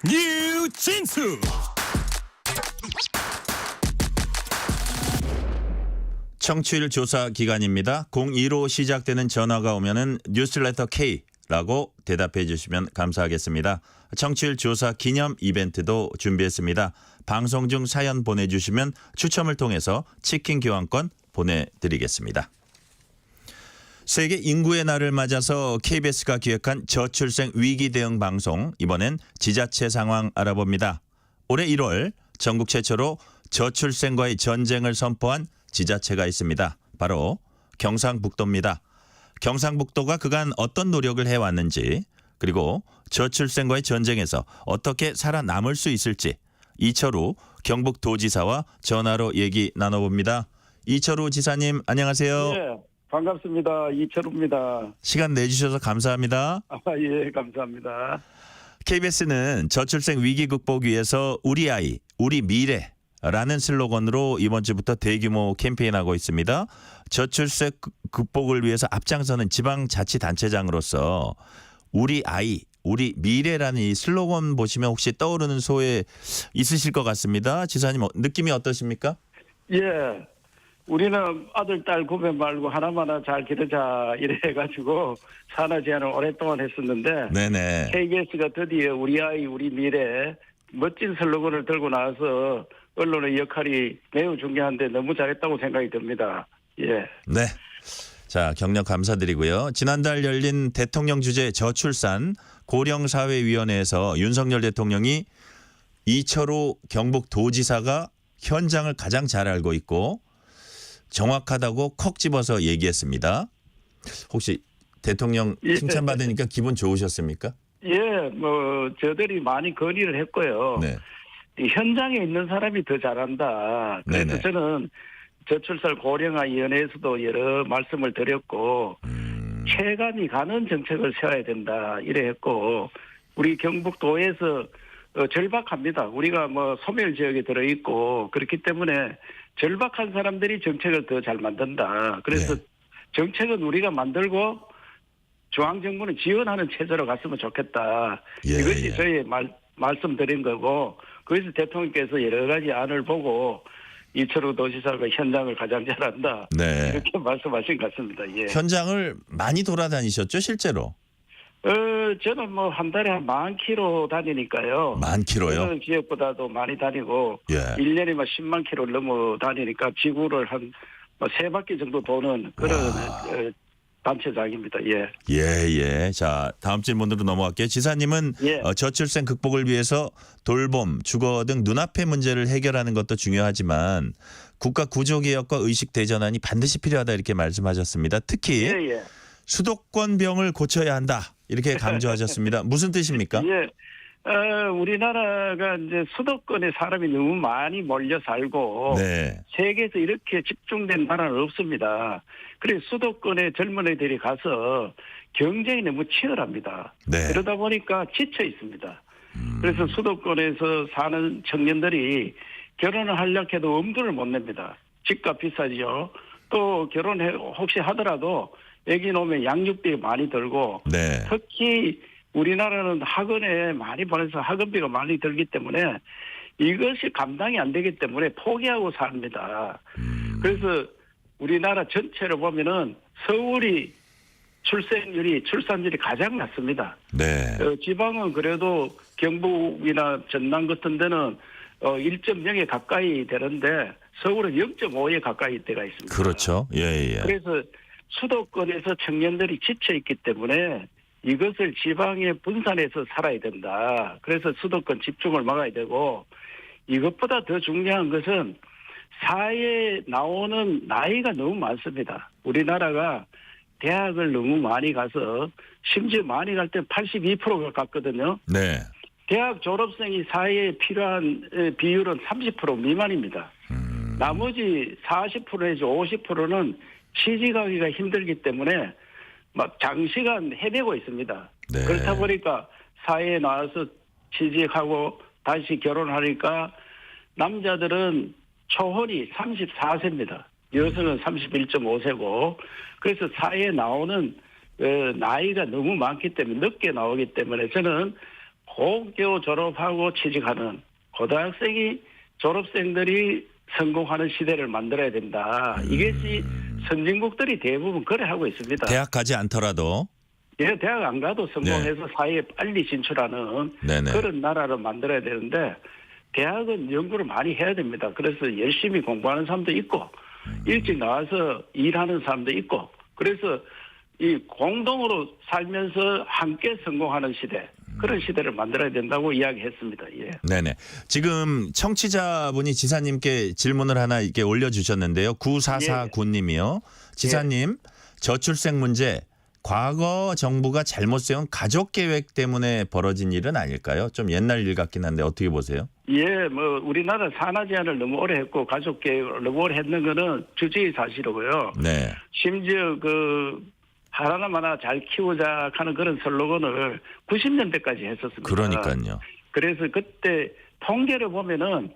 뉴진수. 청취율 조사 기간입니다. 02로 시작되는 전화가 오면은 뉴스레터 K라고 대답해 주시면 감사하겠습니다. 청취율 조사 기념 이벤트도 준비했습니다. 방송 중 사연 보내주시면 추첨을 통해서 치킨 교환권 보내드리겠습니다. 세계 인구의 날을 맞아서 KBS가 기획한 저출생 위기 대응 방송, 이번엔 지자체 상황 알아봅니다. 올해 1월 전국 최초로 저출생과의 전쟁을 선포한 지자체가 있습니다. 바로 경상북도입니다. 경상북도가 그간 어떤 노력을 해왔는지, 그리고 저출생과의 전쟁에서 어떻게 살아남을 수 있을지 이철우 경북도지사와 전화로 얘기 나눠봅니다. 이철우 지사님 안녕하세요. 네, 반갑습니다. 이철우입니다. 시간 내주셔서 감사합니다. 예, 감사합니다. KBS는 저출생 위기 극복 위해서 우리 아이, 우리 미래라는 슬로건으로 이번 주부터 대규모 캠페인하고 있습니다. 저출생 극복을 위해서 앞장서는 지방자치단체장으로서 우리 아이, 우리 미래라는 이 슬로건 보시면 혹시 떠오르는 소회 있으실 것 같습니다. 지사님 느낌이 어떠십니까? 예, 우리는 아들, 딸 구별 말고 하나마나 잘 기르자 이래가지고 산하 제안을 오랫동안 했었는데 네네. KBS가 드디어 우리 아이, 우리 미래 멋진 슬로건을 들고 나와서 언론의 역할이 매우 중요한데 너무 잘했다고 생각이 듭니다. 예. 네. 자, 격려 감사드리고요. 지난달 열린 대통령 주재 저출산 고령사회위원회에서 윤석열 대통령이 이철우 경북도지사가 현장을 가장 잘 알고 있고 정확하다고 콕 집어서 얘기했습니다. 혹시 대통령 칭찬받으니까 기분 좋으셨습니까? 예, 저들이 많이 건의를 했고요. 네. 이 현장에 있는 사람이 더 잘한다. 그래서 네네. 저는 저출산 고령화위원회에서도 여러 말씀을 드렸고 체감이 가는 정책을 세워야 된다 이래 했고 우리 경북도에서 절박합니다. 우리가 소멸 지역에 들어있고 그렇기 때문에 절박한 사람들이 정책을 더 잘 만든다. 그래서 정책은 우리가 만들고 중앙정부는 지원하는 체제로 갔으면 좋겠다. 이것이 저희 말씀드린 거고 그래서 대통령께서 여러 가지 안을 보고 이철우 도지사가 현장을 가장 잘한다. 네. 이렇게 말씀하신 것 같습니다. 예. 현장을 많이 돌아다니셨죠, 실제로? 저는 한 달에 한 10,000km 다니니까요. 10,000km요? 어느 지역보다도 많이 다니고 1년에 10만 킬로 넘어 다니니까 지구를 한 3바퀴 정도 도는 그런 단체장입니다. 예. 예. 자, 다음 질문으로 넘어갈게요. 지사님은 저출생 극복을 위해서 돌봄, 주거 등 눈앞의 문제를 해결하는 것도 중요하지만 국가 구조개혁과 의식 대전환이 반드시 필요하다 이렇게 말씀하셨습니다. 특히 수도권병을 고쳐야 한다 이렇게 강조하셨습니다. 무슨 뜻입니까? 예. 우리나라가 이제 수도권에 사람이 너무 많이 몰려 살고 세계에서 이렇게 집중된 나라는 없습니다. 그래서 수도권에 젊은이들이 가서 경쟁이 너무 치열합니다. 그러다 보니까 지쳐 있습니다. 그래서 수도권에서 사는 청년들이 결혼을 하려고 해도 엄두를 못 냅니다. 집값 비싸죠. 또 결혼해 혹시 하더라도 애기 놓으면 양육비 많이 들고 특히 우리나라는 학원에 많이 보내서 학원비가 많이 들기 때문에 이것이 감당이 안 되기 때문에 포기하고 삽니다. 그래서 우리나라 전체를 보면은 서울이 출산율이 가장 낮습니다. 지방은 그래도 경북이나 전남 같은 데는 1.0에 가까이 되는데 서울은 0.5에 가까이 때가 있습니다. 그렇죠. 예. 그래서 수도권에서 청년들이 지쳐 있기 때문에 이것을 지방에 분산해서 살아야 된다. 그래서 수도권 집중을 막아야 되고 이것보다 더 중요한 것은 사회에 나오는 나이가 너무 많습니다. 우리나라가 대학을 너무 많이 가서 심지어 많이 갈 때 82%가 갔거든요. 대학 졸업생이 사회에 필요한 비율은 30% 미만입니다. 나머지 40% 내지 50%는 취직하기가 힘들기 때문에 막 장시간 헤매고 있습니다. 그렇다 보니까 사회에 나와서 취직하고 다시 결혼하니까 남자들은 초혼이 34세입니다. 여성은 31.5세고 그래서 사회에 나오는 나이가 너무 많기 때문에 늦게 나오기 때문에 저는 고교 졸업하고 취직하는 고등학생이 졸업생들이 성공하는 시대를 만들어야 된다. 이것이 선진국들이 대부분 그래 하고 있습니다. 대학 가지 않더라도. 예, 대학 안 가도 성공해서 사회에 빨리 진출하는 네네. 그런 나라를 만들어야 되는데 대학은 연구를 많이 해야 됩니다. 그래서 열심히 공부하는 사람도 있고 일찍 나와서 일하는 사람도 있고 그래서 이 공동으로 살면서 함께 성공하는 시대 그런 시대를 만들어야 된다고 이야기했습니다. 예. 네네. 지금 청취자분이 지사님께 질문을 하나 이렇게 올려주셨는데요. 9449님이요. 지사님 저출생 문제 과거 정부가 잘못 세운 가족계획 때문에 벌어진 일은 아닐까요? 좀 옛날 일 같긴 한데 어떻게 보세요? 예, 뭐 우리나라 산하 제한을 너무 오래 했고 가족 계획을 너무 오래 했는 거는 주제의 사실이고요. 네. 심지어 그 하나하나 잘 키우자 하는 그런 슬로건을 90년대까지 했었습니다. 그러니까요. 그래서 그때 통계를 보면은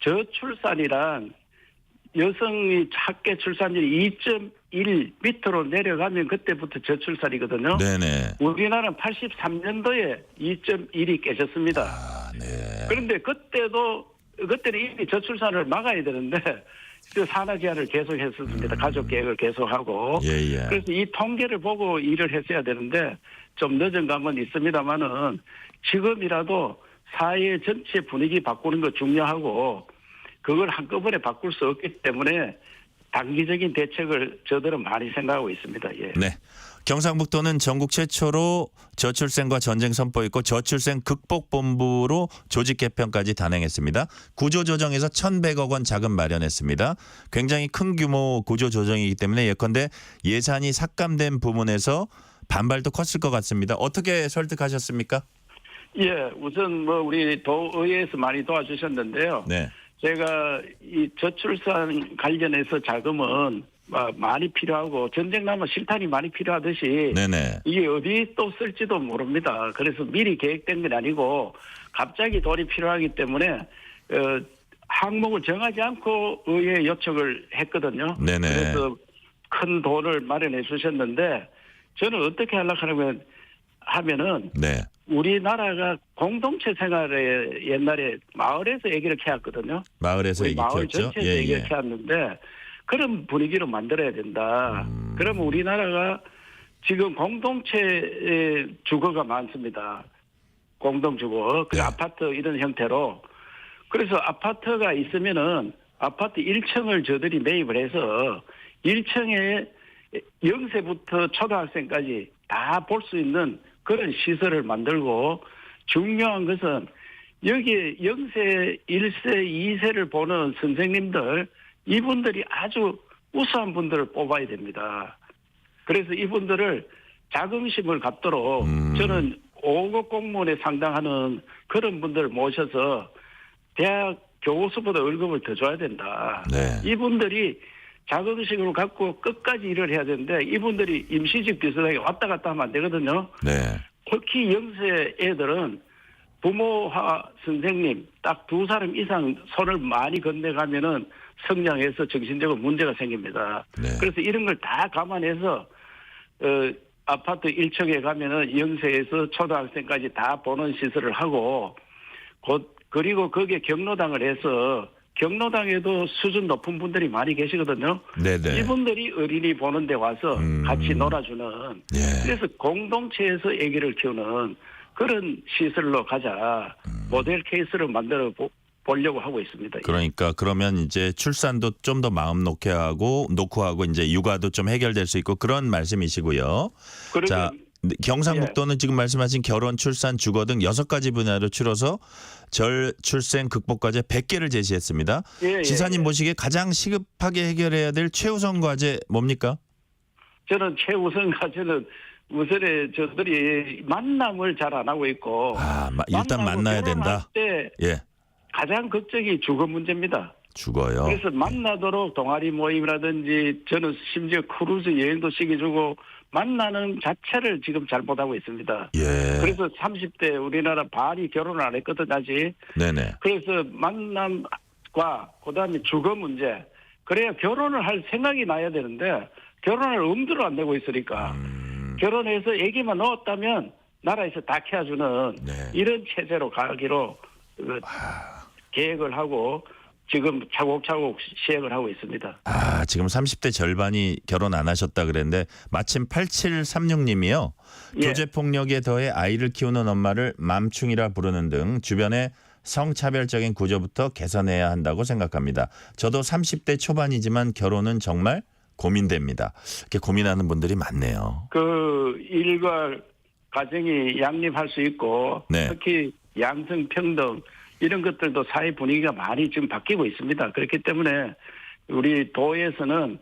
저출산이란 여성이 학계 출산율이 2.1 밑으로 내려가면 그때부터 저출산이거든요. 네네. 우리나라는 83년도에 2.1이 깨졌습니다. 아, 네. 그런데 그때는 이미 저출산을 막아야 되는데 그 산하 제한을 계속했었습니다. 가족 계획을 계속하고. 예. 그래서 이 통계를 보고 일을 했어야 되는데 좀 늦은 감은 있습니다만은 지금이라도 사회 전체 분위기 바꾸는 거 중요하고 그걸 한꺼번에 바꿀 수 없기 때문에 단기적인 대책을 저들은 많이 생각하고 있습니다. 예. 네. 경상북도는 전국 최초로 저출생과 전쟁 선포했고 저출생 극복본부로 조직 개편까지 단행했습니다. 구조조정에서 1,100억 원 자금 마련했습니다. 굉장히 큰 규모 구조조정이기 때문에 예컨대 예산이 삭감된 부분에서 반발도 컸을 것 같습니다. 어떻게 설득하셨습니까? 예, 우선 뭐 우리 도의회에서 많이 도와주셨는데요. 네. 제가 이 저출산 관련해서 자금은 많이 필요하고 전쟁 나면 실탄이 많이 필요하듯이 네네. 이게 어디 또 쓸지도 모릅니다. 그래서 미리 계획된 건 아니고 갑자기 돈이 필요하기 때문에 항목을 정하지 않고 의회 요청을 했거든요. 네네. 그래서 큰 돈을 마련해 주셨는데 저는 어떻게 하려고 하면은 네. 우리나라가 공동체 생활에 옛날에 마을에서 얘기를 해왔거든요. 마을에서 얘기 마을 키웠죠. 전체에서 얘기를 해왔는데 그런 분위기로 만들어야 된다. 그러면 우리나라가 지금 공동체의 주거가 많습니다. 공동주거, 그 네. 아파트 이런 형태로. 그래서 아파트가 있으면은 아파트 1층을 저들이 매입을 해서 1층에 0세부터 초등학생까지 다 볼 수 있는 그런 시설을 만들고 중요한 것은 여기에 0세, 1세, 2세를 보는 선생님들 이분들이 아주 우수한 분들을 뽑아야 됩니다. 그래서 이분들을 자긍심을 갖도록 저는 5급 공무원에 상당하는 그런 분들을 모셔서 대학 교수보다 월급을 더 줘야 된다. 네. 이분들이 자긍심을 갖고 끝까지 일을 해야 되는데 이분들이 임시직 비슷하게 왔다 갔다 하면 안 되거든요. 네. 특히 0세 애들은 부모와 선생님 딱 두 사람 이상 손을 많이 건네가면은 성장해서 정신적으로 문제가 생깁니다. 네. 그래서 이런 걸 다 감안해서 아파트 1층에 가면은 0세에서 초등학생까지 다 보는 시설을 하고 그리고 거기에 경로당을 해서 경로당에도 수준 높은 분들이 많이 계시거든요. 네네. 이분들이 어린이 보는 데 와서 같이 놀아주는 네. 그래서 공동체에서 아기를 키우는 그런 시설로 가자. 모델 케이스를 만들어 보려고 하고 있습니다. 그러니까 그러면 이제 출산도 좀 더 마음 놓고 하고 이제 육아도 좀 해결될 수 있고 그런 말씀이시고요. 자, 경상북도는 지금 말씀하신 결혼, 출산, 주거 등 6가지 분야로 추려서 저출생 극복과제 100개를 제시했습니다. 지사님 보시기에 가장 시급하게 해결해야 될 최우선 과제 뭡니까? 저는 최우선 과제는 우선에 저들이 만남을 잘 안 하고 있고 일단 만나야 된다. 때 예. 가장 걱정이 주거 문제입니다. 주거요. 그래서 만나도록 동아리 모임이라든지 저는 심지어 크루즈 여행도 시켜주고 만나는 자체를 지금 잘못하고 있습니다. 예. 그래서 30대 우리나라 반이 결혼을 안 했거든 아직. 네네. 그래서 만남과 그다음에 주거 문제. 그래야 결혼을 할 생각이 나야 되는데 결혼을 엄두를 안 내고 있으니까 결혼해서 아기만 넣었다면 나라에서 다 키워주는 네. 이런 체제로 가기로 계획을 하고 지금 차곡차곡 시행을 하고 있습니다. 지금 30대 절반이 결혼 안 하셨다 그랬는데 마침 8736님이요. 예. 교제폭력에 더해 아이를 키우는 엄마를 맘충이라 부르는 등 주변의 성차별적인 구조부터 개선해야 한다고 생각합니다. 저도 30대 초반이지만 결혼은 정말 고민됩니다. 이렇게 고민하는 분들이 많네요. 그 일과 가정이 양립할 수 있고 네. 특히 양성평등 이런 것들도 사회 분위기가 많이 지금 바뀌고 있습니다. 그렇기 때문에 우리 도에서는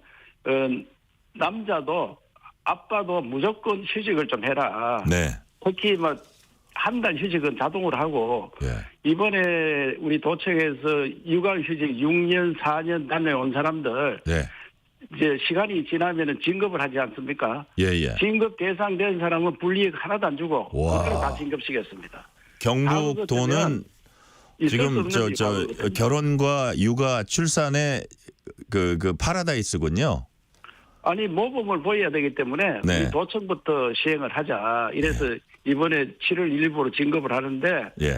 남자도 아빠도 무조건 휴직을 좀 해라. 네. 특히 뭐 한 달 휴직은 자동으로 하고 예. 이번에 우리 도청에서 육아휴직 6년 4년 다녀온 사람들 네. 이제 시간이 지나면은 진급을 하지 않습니까? 예. 진급 대상된 사람은 불이익 하나도 안 주고 와. 그걸 다 진급시켰습니다. 경북도는 지금 저 결혼과 육아 출산의 그 파라다이스군요. 아니 모범을 보여야 되기 때문에 네. 우리 도청부터 시행을 하자. 이래서 이번에 7월 1일부로 진급을 하는데 예.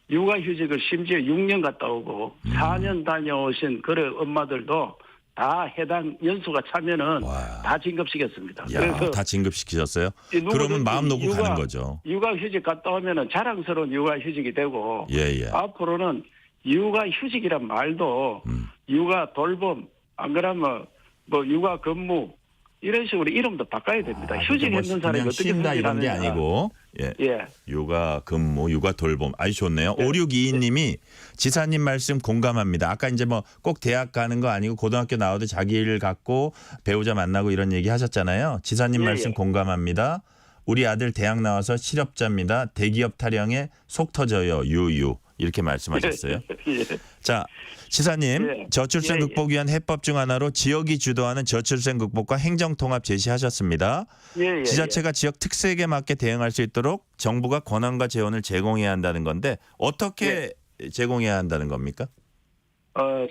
육아휴직을 심지어 6년 갔다 오고 4년 다녀오신 그런 엄마들도 다 해당 연수가 차면은 와. 다 진급시켰습니다. 야, 그래서 다 진급시키셨어요? 그러면 마음 놓고 가는 거죠. 육아휴직 갔다 오면은 자랑스러운 육아휴직이 되고 예. 앞으로는 육아휴직이란 말도 육아 돌봄 안 그러면 뭐 육아 근무 이런 식으로 이름도 바꿔야 됩니다. 휴직했는 사람이 어떻게 쉰다 이런 게 휴직하느냐. 아니고 예. 육아 근무, 육아 돌봄 아주 좋네요. 5622님이 지사님 말씀 공감합니다. 아까 이제 뭐 꼭 대학 가는 거 아니고 고등학교 나와도 자기 일 갖고 배우자 만나고 이런 얘기 하셨잖아요. 지사님 예, 말씀 예. 공감합니다. 우리 아들 대학 나와서 실업자입니다. 대기업 타령에 속 터져요. 유유. 이렇게 말씀하셨어요. 예. 자, 지사님 예. 저출생 예, 예. 극복 위한 해법 중 하나로 지역이 주도하는 저출생 극복과 행정통합 제시하셨습니다. 예. 지자체가 지역 특색에 맞게 대응할 수 있도록 정부가 권한과 재원을 제공해야 한다는 건데 어떻게 제공해야 한다는 겁니까?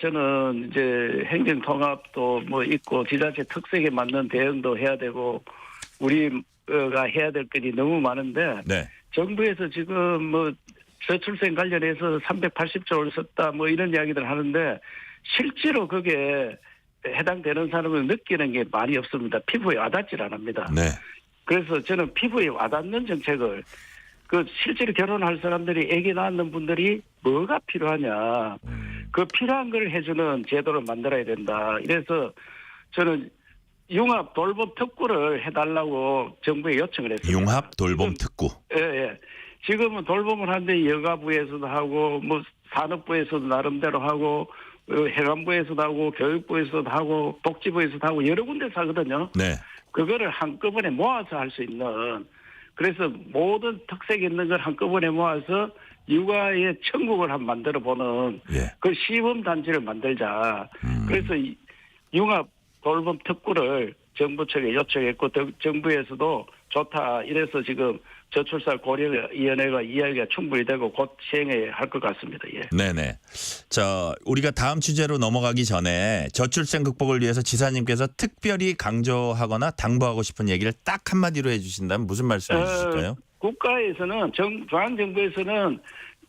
저는 이제 행정통합도 뭐 있고 지자체 특색에 맞는 대응도 해야 되고 우리가 해야 될 것이 너무 많은데 네. 정부에서 지금 뭐 저출생 관련해서 380조를 썼다 뭐 이런 이야기들 하는데 실제로 그게 해당되는 사람을 느끼는 게 많이 없습니다. 피부에 와닿질 않습니다. 네. 그래서 저는 피부에 와닿는 정책을 그 실제로 결혼할 사람들이 아기 낳는 분들이 뭐가 필요하냐 그 필요한 걸 해주는 제도를 만들어야 된다. 이래서 저는 융합 돌봄 특구를 해달라고 정부에 요청을 했습니다. 융합 돌봄 특구. 예. 지금은 돌봄을 하는데 여가부에서도 하고 뭐 산업부에서도 나름대로 하고 해관부에서도 하고 교육부에서도 하고 복지부에서도 하고 여러 군데서 하거든요. 네. 그거를 한꺼번에 모아서 할 수 있는 그래서 모든 특색이 있는 걸 한꺼번에 모아서 육아의 천국을 한번 만들어 보는 그 시범 단지를 만들자. 그래서 융합 돌봄 특구를 정부 측에 요청했고 정부에서도 좋다. 이래서 지금 저출산 고려위원회가 이야기가 충분히 되고 곧 시행해야 할 것 같습니다. 예. 네네. 자, 우리가 다음 주제로 넘어가기 전에 저출생 극복을 위해서 지사님께서 특별히 강조하거나 당부하고 싶은 얘기를 딱 한마디로 해주신다면 무슨 말씀해 주실까요? 국가에서는 중앙정부에서는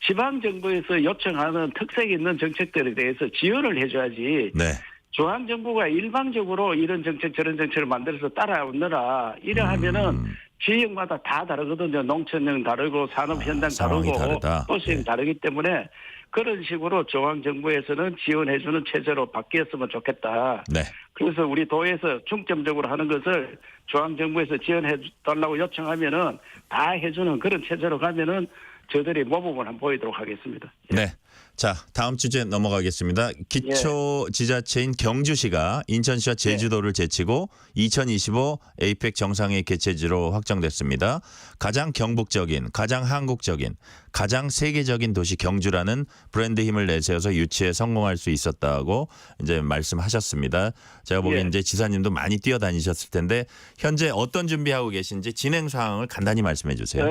지방정부에서 요청하는 특색 있는 정책들에 대해서 지원을 해줘야지. 네. 중앙정부가 일방적으로 이런 정책 저런 정책을 만들어서 따라오느라 이래 하면은 지역마다 다 다르거든요. 농촌형 다르고 산업현장 다르고 버스형 다르기 때문에 그런 식으로 중앙정부에서는 지원해주는 체제로 바뀌었으면 좋겠다. 네. 그래서 우리 도에서 중점적으로 하는 것을 중앙정부에서 지원해달라고 요청하면은 다 해주는 그런 체제로 가면은 저들이 모범을 한번 보이도록 하겠습니다. 네. 자, 다음 주제 넘어가겠습니다. 기초지자체인 경주시가 인천시와 제주도를 제치고 2025 에이펙 정상회의 개최지로 확정됐습니다. 가장 경북적인, 가장 한국적인, 가장 세계적인 도시 경주라는 브랜드 힘을 내세워서 유치에 성공할 수 있었다고 이제 말씀하셨습니다. 제가 보기엔 이제 지사님도 많이 뛰어다니셨을 텐데 현재 어떤 준비하고 계신지 진행 상황을 간단히 말씀해 주세요.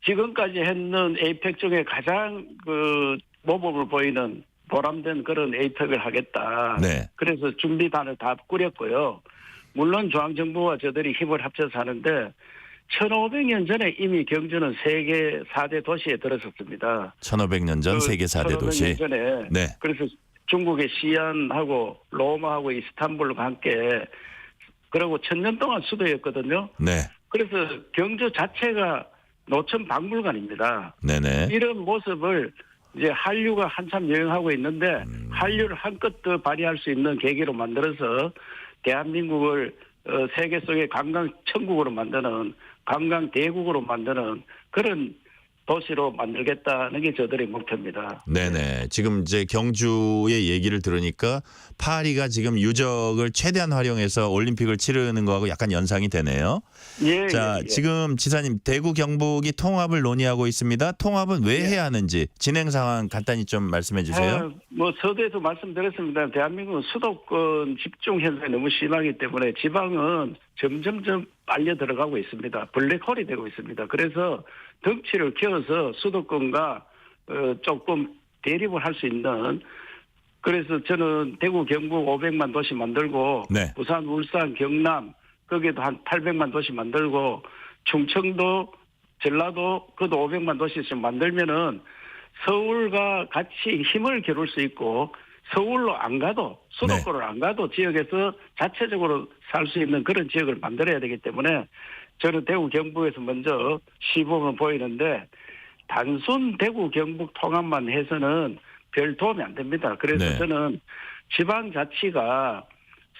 지금까지 했는 에이펙 중에 가장 그 모범을 보이는 보람된 그런 에이펙을 하겠다. 네. 그래서 준비단을 다 꾸렸고요. 물론 중앙정부와 저들이 힘을 합쳐서 하는데 1500년 전에 이미 경주는 세계 4대 도시에 들어섰습니다. 1500년 전 세계 4대 도시. 1500년 전에. 네. 그래서 중국의 시안하고 로마하고 이스탄불과 함께 그리고 1000년 동안 수도였거든요. 네. 그래서 경주 자체가 노천 박물관입니다. 네네. 이런 모습을 이제 한류가 한참 유행하고 있는데 한류를 한껏 더 발휘할 수 있는 계기로 만들어서 대한민국을 세계 속의 관광 천국으로 만드는 관광 대국으로 만드는 그런 도시로 만들겠다는 게 저들의 목표입니다. 네네. 지금 이제 경주의 얘기를 들으니까 파리가 지금 유적을 최대한 활용해서 올림픽을 치르는 거하고 약간 연상이 되네요. 예. 자, 지금 지사님 대구 경북이 통합을 논의하고 있습니다. 통합은 왜 해야 하는지 진행 상황 간단히 좀 말씀해 주세요. 뭐 서두에도 말씀드렸습니다. 대한민국은 수도권 집중 현상이 너무 심하기 때문에 지방은 점점점 빨려 들어가고 있습니다. 블랙홀이 되고 있습니다. 그래서 덩치를 키워서 수도권과 조금 대립을 할 수 있는, 그래서 저는 대구 경북 500만 도시 만들고 네. 부산 울산 경남 거기에도 한 800만 도시 만들고 충청도 전라도 그도 500만 도시씩 만들면은 서울과 같이 힘을 겨룰 수 있고 서울로 안 가도 수도권을 안 가도 지역에서 자체적으로 살 수 있는 그런 지역을 만들어야 되기 때문에 저는 대구 경북에서 먼저 시범을 보이는데 단순 대구 경북 통합만 해서는 별 도움이 안 됩니다. 그래서 저는 지방자치가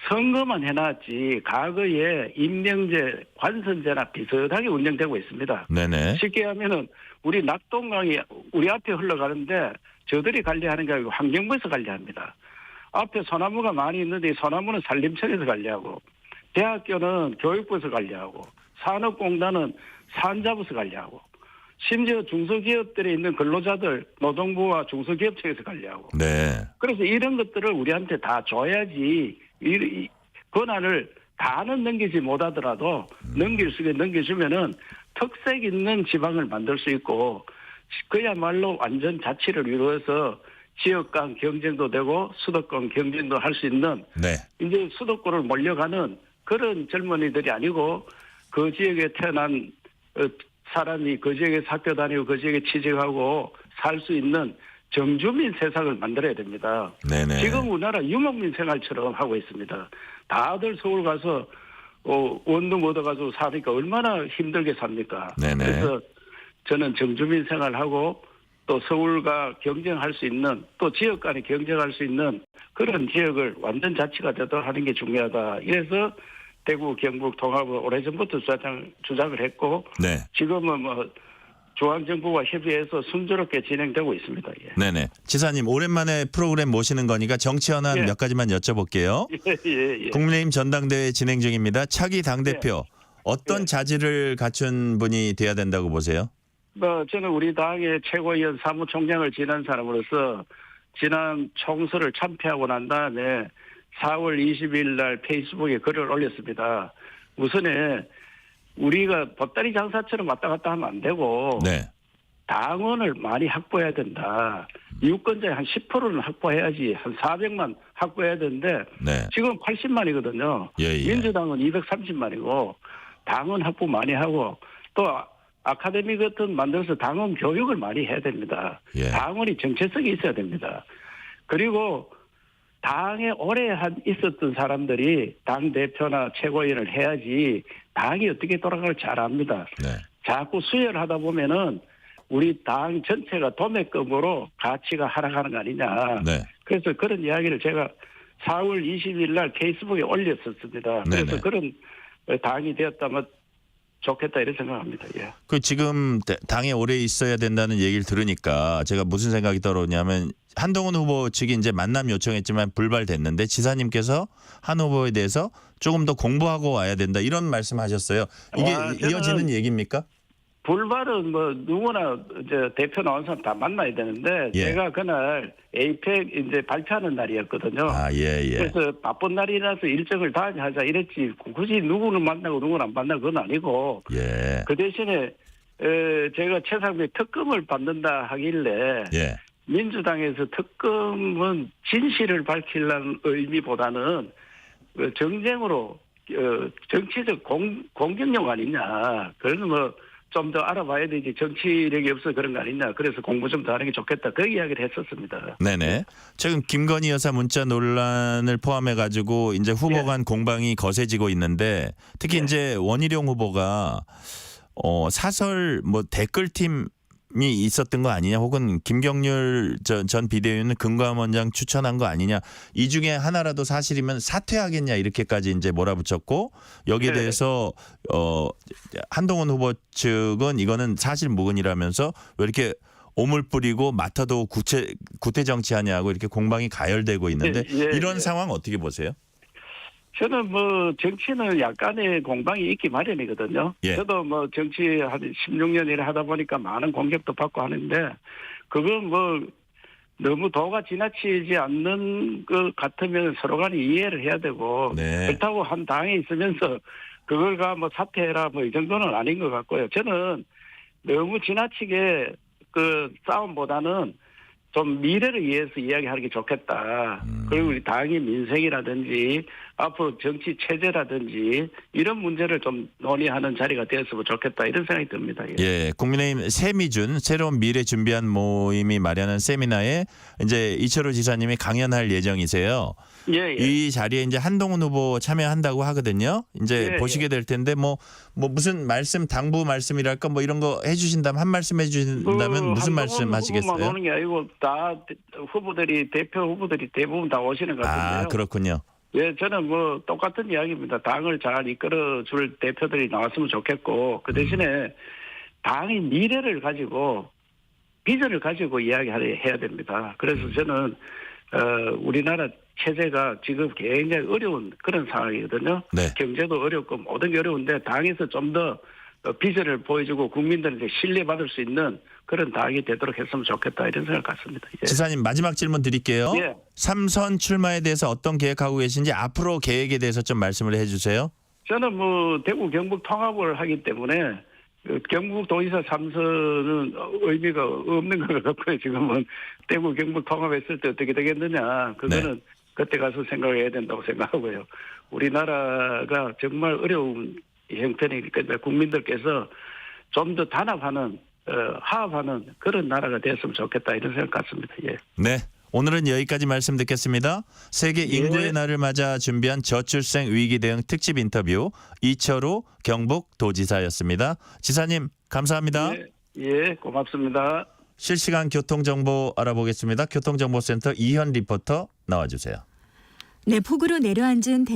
선거만 해놨지 과거에 임명제, 관선제나 비슷하게 운영되고 있습니다. 네네. 쉽게 하면은 우리 낙동강이 우리 앞에 흘러가는데 저들이 관리하는 게 아니고 환경부에서 관리합니다. 앞에 소나무가 많이 있는데 소나무는 산림청에서 관리하고 대학교는 교육부에서 관리하고 산업공단은 산자부에서 관리하고 심지어 중소기업들에 있는 근로자들 노동부와 중소기업청에서 관리하고 네. 그래서 이런 것들을 우리한테 다 줘야지 이 권한을 다는 넘기지 못하더라도 넘길 수 있게 넘겨주면은 특색 있는 지방을 만들 수 있고 그야말로 완전 자치를 이루어서 지역 간 경쟁도 되고 수도권 경쟁도 할 수 있는 이제 수도권을 몰려가는 그런 젊은이들이 아니고 그 지역에 태어난 사람이 그 지역에 학교 다니고 그 지역에 취직하고 살 수 있는 정주민 세상을 만들어야 됩니다. 네네. 지금 우리나라 유목민 생활처럼 하고 있습니다. 다들 서울 가서 원룸 얻어가지고 사니까 얼마나 힘들게 삽니까? 네네. 그래서 저는 정주민 생활하고 또 서울과 경쟁할 수 있는 또 지역 간에 경쟁할 수 있는 그런 지역을 완전 자치가 되도록 하는 게 중요하다. 이래서 대구 경북 통합을 오래전부터 주장을 했고 지금은 뭐 중앙정부와 협의해서 순조롭게 진행되고 있습니다. 예. 네네. 지사님 오랜만에 프로그램 모시는 거니까 정치 현안 몇 가지만 여쭤볼게요. 예. 국민의힘 전당대회 진행 중입니다. 차기 당대표 어떤 자질을 갖춘 분이 돼야 된다고 보세요? 저는 우리 당의 최고위원 사무총장을 지낸 사람으로서 지난 총선을 참패하고 난 다음에 4월 20일 날 페이스북에 글을 올렸습니다. 우선에 우리가 보따리 장사처럼 왔다 갔다 하면 안 되고 당원을 많이 확보해야 된다. 유권자의 한 10%는 확보해야지 한 400만 확보해야 되는데 지금 80만이거든요. 민주당은 230만이고 당원 확보 많이 하고 또 아카데미 같은 만들어서 당원 교육을 많이 해야 됩니다. 당원이 정체성이 있어야 됩니다. 그리고 당에 오래 있었던 사람들이 당대표나 최고위원을 해야지 당이 어떻게 돌아갈지 잘 압니다. 자꾸 수혈하다 보면은 우리 당 전체가 도매금으로 가치가 하락하는 거 아니냐. 그래서 그런 이야기를 제가 4월 20일 날 페이스북에 올렸었습니다. 그래서 그런 당이 되었다면 좋겠다 이런 생각합니다. 예. 그 지금 당에 오래 있어야 된다는 얘기를 들으니까 제가 무슨 생각이 떠오르냐면 한동훈 후보 측이 이제 만남 요청했지만 불발됐는데 지사님께서 한 후보에 대해서 조금 더 공부하고 와야 된다 이런 말씀하셨어요. 이게 이어지는 얘기입니까? 불발은 뭐 누구나 이제 대표 나온 사람 다 만나야 되는데 제가 그날 에이펙 이제 발표하는 날이었거든요. 그래서 바쁜 날이라서 일정을 다 하자 이랬지 굳이 누구는 만나고 누구는 안 만나고 그건 아니고 그 대신에 제가 최상병 특검을 받는다 하길래 민주당에서 특검은 진실을 밝히려는 의미보다는 정쟁으로 정치적 공격용 아니냐. 그래서 뭐 좀 더 알아봐야 되지. 정치력이 없어 그런 거 아니냐. 그래서 공부 좀 더 하는 게 좋겠다. 그 이야기를 했었습니다. 네네. 최근 김건희 여사 문자 논란을 포함해 가지고 이제 후보 간 공방이 거세지고 있는데 특히 이제 원희룡 후보가 사설 뭐 댓글팀이 있었던 거 아니냐, 혹은 김경률 전 비대위원은 금감원장 추천한 거 아니냐, 이 중에 하나라도 사실이면 사퇴하겠냐, 이렇게까지 이제 몰아붙였고, 여기에 대해서 한동훈 후보 측은 이거는 사실 무근이라면서 왜 이렇게 오물 뿌리고 맡아도 구태 정치하냐고 이렇게 공방이 가열되고 있는데 이런 상황 어떻게 보세요? 저는 뭐 정치는 약간의 공방이 있기 마련이거든요. 저도 뭐 정치 한 16년 일을 하다 보니까 많은 공격도 받고 하는데 그건 뭐 너무 도가 지나치지 않는 것 같으면 서로 간에 이해를 해야 되고 그렇다고 한 당에 있으면서 그걸가 뭐 사퇴해라 뭐 이 정도는 아닌 것 같고요. 저는 너무 지나치게 그 싸움보다는 좀 미래를 위해서 이야기하는 게 좋겠다. 그리고 우리 당의 민생이라든지 앞으로 정치 체제라든지 이런 문제를 좀 논의하는 자리가 되었으면 좋겠다, 이런 생각이 듭니다. 예, 국민의힘 세미준 새로운 미래 준비한 모임이 마련한 세미나에 이제 이철우 지사님이 강연할 예정이세요. 이 자리에 이제 한동훈 후보 참여한다고 하거든요. 이제 보시게 될 텐데 뭐 무슨 말씀, 당부 말씀이랄까 뭐 이런 거 해주신다면, 한 말씀 해주신다면 무슨 말씀 하시겠어요? 오는 게 아니고 다 후보들이, 대표 후보들이 대부분 다 오시는 것 같은데요. 아, 그렇군요. 저는 뭐 똑같은 이야기입니다. 당을 잘 이끌어줄 대표들이 나왔으면 좋겠고, 그 대신에 당의 미래를 가지고, 비전을 가지고 이야기해야 됩니다. 그래서 저는 우리나라 체제가 지금 굉장히 어려운 그런 상황이거든요. 경제도 어렵고 모든 게 어려운데 당에서 좀 더 비전을 보여주고 국민들한테 신뢰받을 수 있는 그런 당이 되도록 했으면 좋겠다, 이런 생각 같습니다. 지사님, 마지막 질문 드릴게요. 3선 출마에 대해서 어떤 계획하고 계신지, 앞으로 계획에 대해서 좀 말씀을 해주세요. 저는 뭐 대구 경북 통합을 하기 때문에 경북 도지사 3선은 의미가 없는 것 같고요. 지금은 대구 경북 통합했을 때 어떻게 되겠느냐, 그거는 그때 가서 생각해야 된다고 생각하고요. 우리나라가 정말 어려운 형편이니까 국민들께서 좀 더 단합하는, 화합하는 그런 나라가 됐으면 좋겠다, 이런 생각 같습니다. 네. 오늘은 여기까지 말씀 듣겠습니다. 세계 인구의 날을 맞아 준비한 저출생 위기 대응 특집 인터뷰, 이철우 경북 도지사였습니다. 지사님, 감사합니다. 고맙습니다. 실시간 교통정보 알아보겠습니다. 교통정보센터 이현 리포터 나와주세요. 네, 폭우로 내려앉은